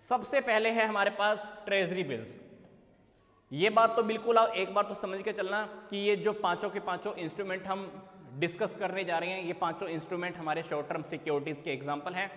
सबसे पहले है हमारे पास ट्रेजरी बिल्स। ये बात तो बिल्कुल आप एक बार तो समझ के चलना कि ये जो पांचों के पांचों इंस्ट्रूमेंट हम डिस्कस करने जा रहे हैं, ये पांचों इंस्ट्रूमेंट हमारे शॉर्ट टर्म सिक्योरिटीज के एग्जांपल हैं।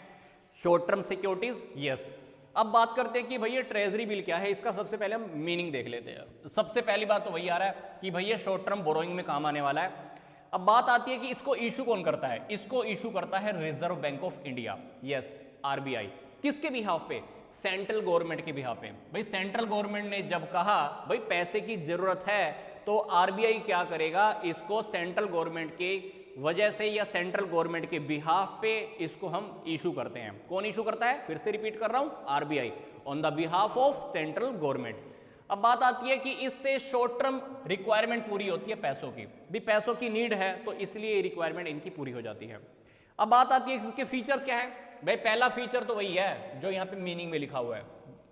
Short term securities, yes. अब बात करते हैं कि भैया ट्रेजरी बिल क्या है। इसका सबसे पहले हम मीनिंग देख लेते हैं। सबसे पहली बात तो वही आ रहा है कि भैया शॉर्ट टर्म बोरोइंग में काम आने वाला है। अब बात आती है कि इसको इशू कौन करता है। इसको इशू करता है reserve bank of India, yes, RBI. किसके बिहाफ पे? सेंट्रल गवर्नमेंट के बिहाफ पे। भाई सेंट्रल गवर्नमेंट ने जब कहा भाई पैसे की जरूरत है तो आरबीआई क्या करेगा, इसको सेंट्रल गवर्नमेंट की वजह से या सेंट्रल गवर्नमेंट के बिहाफ पे इसको हम इशू करते हैं। कौन इशू करता है? फिर से रिपीट कर रहा हूं, RBI on the behalf of central government. अब बात आती है कि इससे शॉर्ट टर्म रिक्वायरमेंट पूरी होती है पैसों की, भी पैसों की नीड है तो इसलिए रिक्वायरमेंट इनकी पूरी हो जाती है। अब बात आती है इसके फीचर्स क्या है। भाई पहला फीचर तो वही है जो यहां पे मीनिंग में लिखा हुआ है।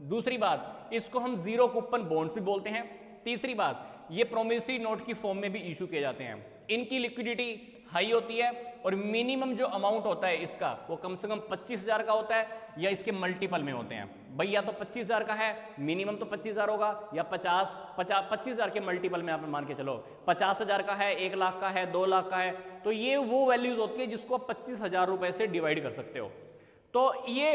दूसरी बात, इसको हम जीरो कूपन बॉन्ड्स भी बोलते हैं। तीसरी बात, ये प्रोमिसरी नोट की फॉर्म में भी इशू किए जाते हैं। इनकी लिक्विडिटी हाई होती है और मिनिमम जो अमाउंट होता है इसका वो कम से कम 25,000 का होता है या इसके मल्टीपल में होते हैं। भाई या तो 25,000 का है, मिनिमम तो 25,000 होगा, या 25,000 के मल्टीपल में आप मान के चलो 50,000 का है, 1 लाख का है, 2 लाख का है, तो ये वो वैल्यूज होती है जिसको आप 25,000 रुपए से डिवाइड कर सकते हो। तो ये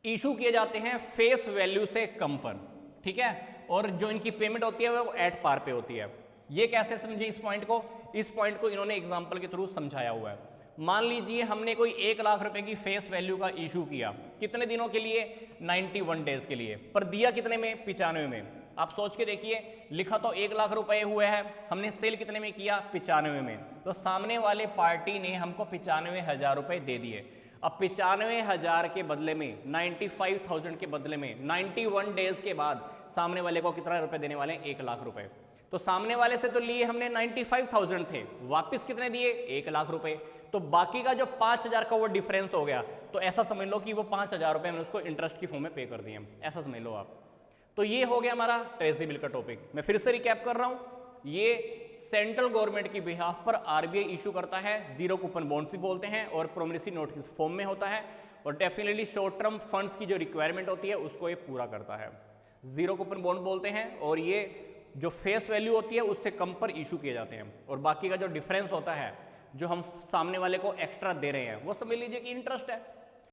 इशू किए जाते हैं फेस वैल्यू से कम पर, ठीक है। और जो इनकी पेमेंट होती है वो एट पार पे होती है। ये कैसे समझे इस पॉइंट को? इस पॉइंट को इन्होंने एग्जांपल के थ्रू समझाया हुआ है। मान लीजिए हमने कोई 1 लाख रुपए की फेस वैल्यू का इशू किया, कितने दिनों के लिए? 91 डेज के लिए। पर दिया कितने में? 95 में। आप सोच के देखिए, लिखा तो 1 लाख रुपए हुए हैं, हमने सेल कितने में किया? 95 में। तो सामने वाले पार्टी ने हमको 95,000 रुपए दे दिए। अब 95,000 के बदले में 95,000 के बदले में 91 डेज के बाद सामने वाले को कितना रुपए देने वाले हैं? 1 लाख रुपए। तो सामने वाले से तो लिए हमने 95,000 थे, वापस कितने दिए? 1 लाख रुपए। तो बाकी का जो 5,000 का वो डिफरेंस हो गया, तो ऐसा समझ लो कि वो 5,000 रुपए हमने उसको इंटरेस्ट की फॉर्म में पे कर दिए, ऐसा समझ लो आप। तो ये हो गया हमारा ट्रेजरी बिल का टॉपिक। मैं फिर से रिकैप कर रहा हूं, ये सेंट्रल गवर्नमेंट की बिहाफ पर आरबीआई इशू करता है, जीरो कूपन बॉन्ड्स भी बोलते हैं और प्रोमिसरी नोट की फॉर्म में होता है, और डेफिनेटली शॉर्ट टर्म फंड्स की जो रिक्वायरमेंट होती है उसको ये पूरा करता है। जीरो कूपन बॉन्ड बोलते हैं और ये जो फेस वैल्यू होती है उससे कम पर इशू किए जाते हैं, और बाकी का जो डिफरेंस होता है जो हम सामने वाले को एक्स्ट्रा दे रहे हैं वो समझ लीजिए कि इंटरेस्ट है।